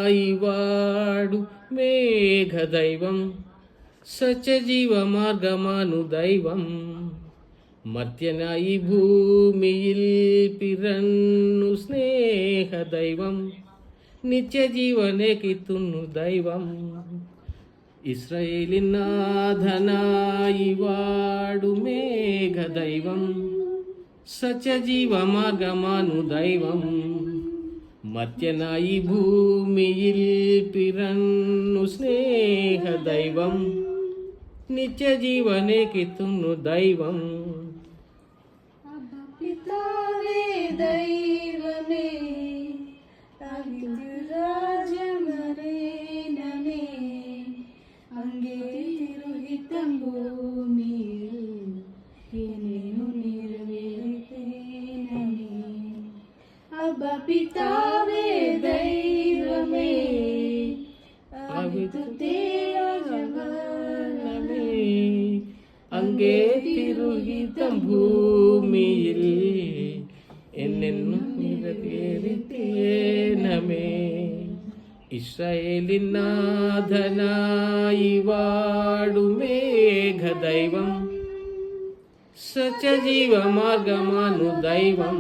ഇസ്രായേലിനാഥനായിവാടു മേഘദൈവം സത്യജീവ മാർഗമാനു ദൈവം മർത്യനായി ഭൂമിയിൽ പിറന്നു സ്നേഹദൈവം നിത്യജീവനെ കിത്തുന്നു ദൈവം ഇസ്രായേലിനാഥനായിവാടു മേഘദൈവം സത്യജീവ മാർഗമാനു ദൈവം മർത്യനായി ഭൂമിയിൽ പിറന്നു സ്നേഹദൈവം നിത്യജീവനെ കിത്തുന്നു ദൈവം പിതാവേ ദൈവമേ രാജമരേനമേ അങ്ങേ തിരുഹിതം ഭൂമിയിൽ എന്നെന്നു നിറവേറ്റേനമേ അബ്ബ പിതാവേ ദൈവമേ അവിടുത്തെ രാജമരേനമേ അങ്ങേ തിരുഹിതം ഭൂമിയിൽ എന്നെന്നു നിറവേറ്റേനമേ ഇസ്രായേലിനാഥനായിവാടു മേഘദൈവം സത്യജീవ మార్గమాను దైవం